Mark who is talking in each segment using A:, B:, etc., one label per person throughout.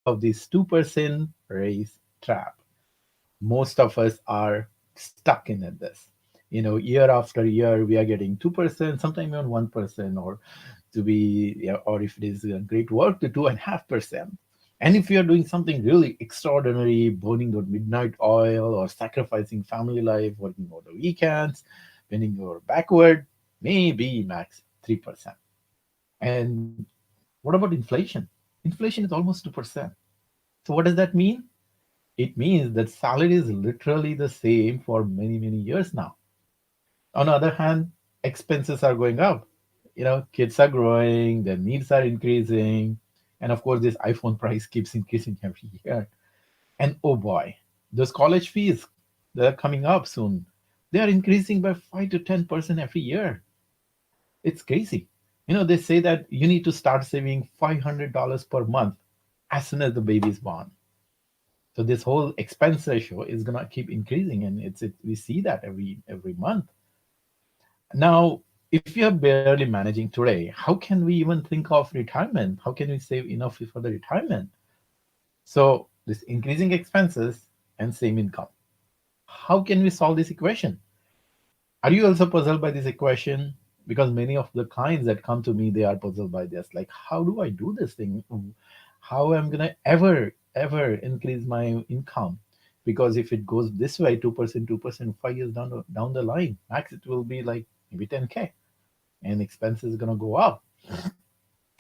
A: of this 2% raise trap. Most of us are stuck in it this. Year after year, we are getting 2%, sometimes even 1%, or to be, or if it is a great work, to 2.5%. And if you're doing something really extraordinary, burning your midnight oil or sacrificing family life, working over the weekends, bending over backward, maybe max 3%. And what about inflation? Inflation is almost 2%. So what does that mean? It means that salary is literally the same for many, many years now. On the other hand, expenses are going up. Kids are growing, their needs are increasing, and of course, this iPhone price keeps increasing every year. And oh boy, those college fees, they're coming up soon. They are increasing by 5 to 10% every year. It's crazy. They say that you need to start saving $500 per month as soon as the baby is born. So this whole expense ratio is gonna keep increasing, and we see that every month. Now, if you're barely managing today, how can we even think of retirement? How can we save enough for the retirement? So this increasing expenses and same income. How can we solve this equation? Are you also puzzled by this equation? Because many of the clients that come to me, they are puzzled by this. Like, how do I do this thing? How am I gonna ever increase my income? Because if it goes this way, 2%, 2%, 5 years down the line, max it will be like maybe 10K, and expenses gonna go up.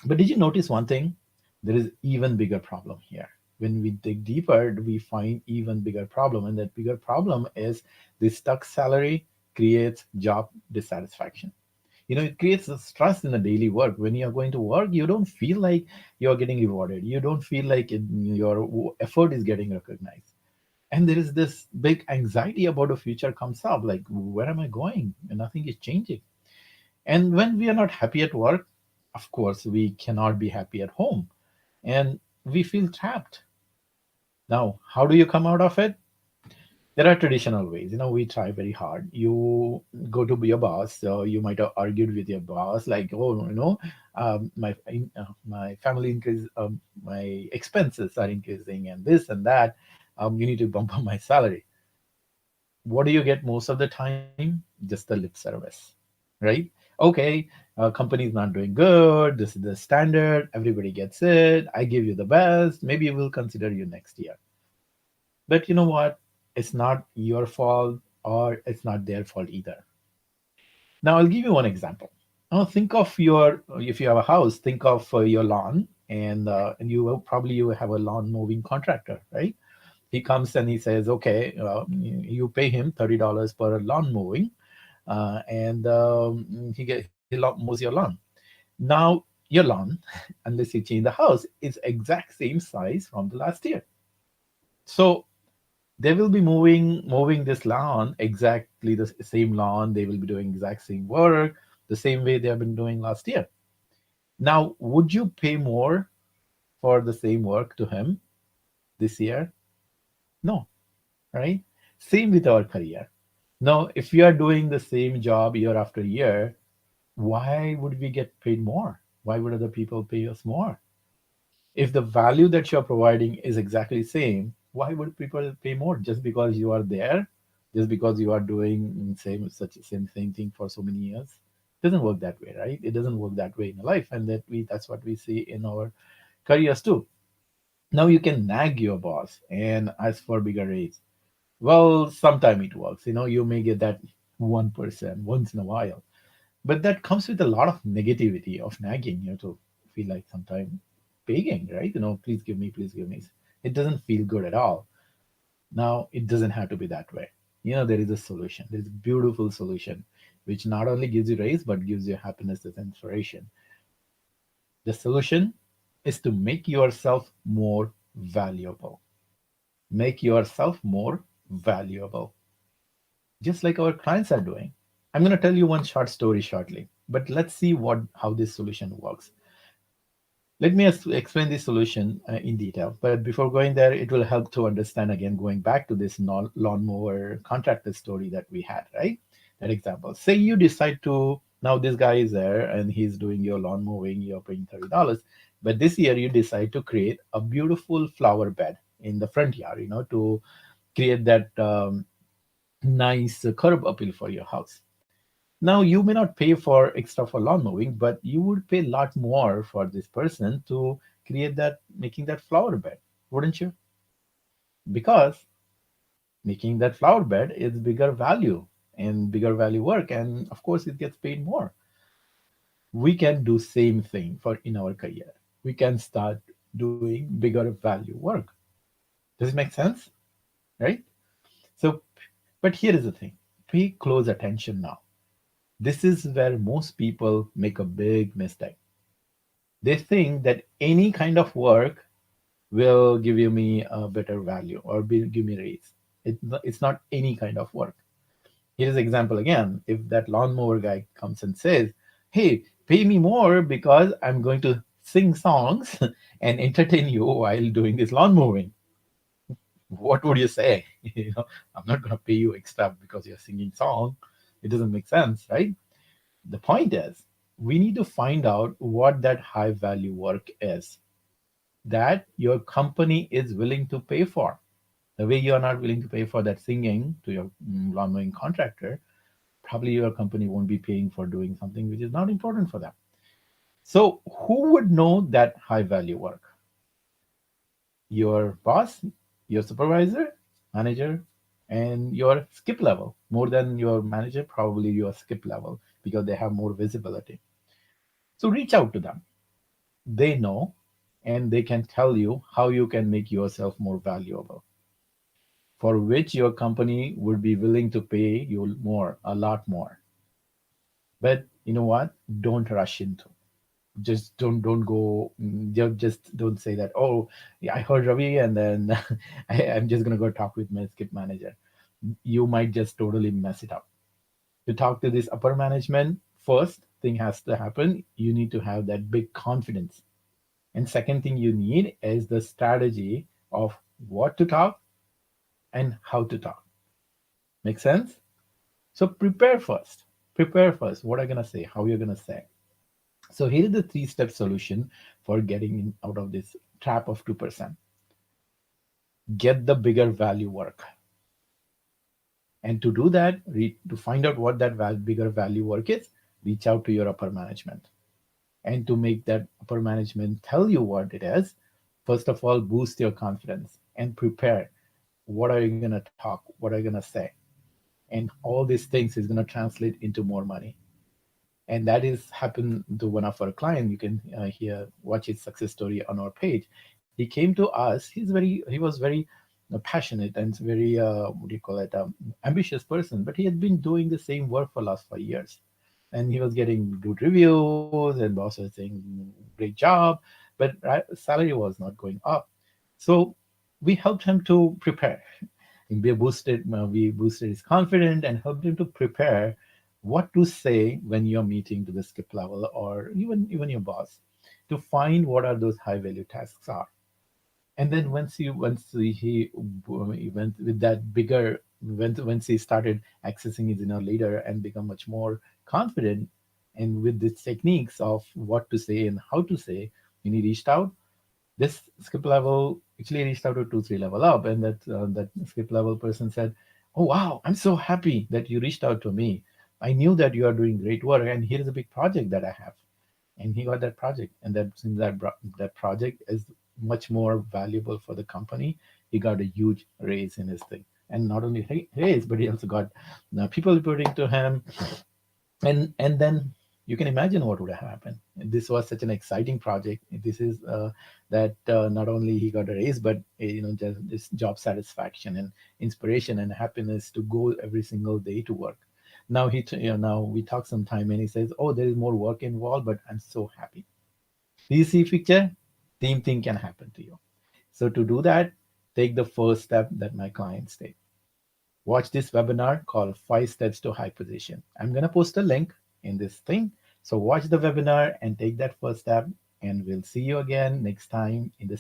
A: But did you notice one thing? There is even bigger problem here. When we dig deeper, we find even bigger problem, and that bigger problem is the stuck salary creates job dissatisfaction. It creates a stress in the daily work. When you're going to work, you don't feel like you're getting rewarded. You don't feel like your effort is getting recognized. And there is this big anxiety about the future comes up, like, where am I going? And nothing is changing. And when we are not happy at work, of course, we cannot be happy at home. And we feel trapped. Now, how do you come out of it? There are traditional ways. We try very hard. You go to your boss. So you might have argued with your boss, like, oh, my family increase, my expenses are increasing, and this and that. You need to bump up my salary. What do you get most of the time? Just the lip service, right? Okay, company is not doing good. This is the standard. Everybody gets it. I give you the best. Maybe we'll consider you next year. But you know what? It's not your fault, or it's not their fault either. Now, I'll give you one example. Now, think of if you have a house, think of your lawn, and you will probably you have a lawn mowing contractor, right? He comes and he says, okay, you pay him $30 per lawn mowing, and he mows your lawn. Now, your lawn, unless you change the house, is exact same size from the last year. So they will be moving this lawn exactly the same lawn. They will be doing exact same work the same way they have been doing last year. Now, would you pay more for the same work to him this year? No, right? Same with our career. Now, if we are doing the same job year after year, why would we get paid more? Why would other people pay us more? If the value that you're providing is exactly same, why would people pay more just because you are there, just because you are doing same thing for so many years? It doesn't work that way, right? It doesn't work that way in life, and that's what we see in our careers too. Now you can nag your boss and ask for bigger raise. Well, sometime it works. You may get that 1% once in a while, but that comes with a lot of negativity of nagging. You have to feel like sometime begging, right? Please give me, please give me. It doesn't feel good at all. Now, it doesn't have to be that way. There is a solution. There is a beautiful solution, which not only gives you raise, but gives you happiness and inspiration. The solution is to make yourself more valuable. Make yourself more valuable, just like our clients are doing. I'm going to tell you one short story shortly, but let's see how this solution works. Let me explain this solution in detail. But before going there, it will help to understand again, going back to this lawnmower contractor story that we had, right? That example. Say you decide to, now this guy is there and he's doing your lawn mowing, you're paying $30. But this year you decide to create a beautiful flower bed in the front yard, to create that nice curb appeal for your house. Now you may not pay for extra for lawn mowing, but you would pay a lot more for this person to create that, making that flower bed, wouldn't you? Because making that flower bed is bigger value and bigger value work, and of course it gets paid more. We can do same thing for in our career. We can start doing bigger value work. Does it make sense? Right? So, but here is the thing. Pay close attention now. This is where most people make a big mistake. They think that any kind of work will give you me a better value or give me raise. It's not any kind of work. Here's an example again. If that lawnmower guy comes and says, "Hey, pay me more because I'm going to sing songs and entertain you while doing this lawn mowing," what would you say? I'm not going to pay you extra because you're singing song. It doesn't make sense, right? The point is, we need to find out what that high value work is that your company is willing to pay for. The way you are not willing to pay for that singing to your lawn mowing contractor, probably your company won't be paying for doing something which is not important for them. So, who would know that high value work? Your boss, your supervisor, manager, and your skip level. More than your manager, probably your skip level because they have more visibility. So, reach out to them. They know and they can tell you how you can make yourself more valuable, for which your company would be willing to pay you more, a lot more. But you know what? Don't rush into. Just don't go. Just don't say that. Oh, yeah, I heard Ravi, and then I'm just gonna go talk with my skip manager. You might just totally mess it up. To talk to this upper management, first thing has to happen. You need to have that big confidence. And second thing you need is the strategy of what to talk and how to talk. Make sense? So prepare first. Prepare first. What are you gonna say? How you're gonna say? So here is the three-step solution for getting out of this trap of 2%. Get the bigger value work. And to do that, to find out what that bigger value work is, reach out to your upper management. And to make that upper management tell you what it is, first of all, boost your confidence and prepare. What are you going to talk? What are you going to say? And all these things is going to translate into more money. And that is happened to one of our clients. You can hear watch his success story on our page. He came to us. He was very passionate and very what do you call it, ambitious person. But he had been doing the same work for last 5 years, and he was getting good reviews, and boss was saying great job, but salary was not going up. So we helped him to prepare. We boosted his confidence and helped him to prepare what to say when you're meeting to the skip level or even your boss, to find what are those high value tasks are. And then he went with that bigger, once he started accessing his inner leader and become much more confident, and with these techniques of what to say and how to say, when he reached out, this skip level actually reached out to 2 3 level up, and that skip level person said, "Oh wow, I'm so happy that you reached out to me. I knew that you are doing great work, and here is a big project that I have." And he got that project, and that since that project is much more valuable for the company, he got a huge raise in his thing. And not only raise, but he also got people reporting to him, and then you can imagine what would have happened. This was such an exciting project. This is that not only he got a raise, but just this job satisfaction and inspiration and happiness to go every single day to work. Now now we talk sometime and he says, "Oh, there is more work involved, but I'm so happy." Do you see picture? Same thing can happen to you. So to do that, take the first step that my clients take. Watch this webinar called 5 Steps to High Position. I'm going to post a link in this thing. So watch the webinar and take that first step. And we'll see you again next time in the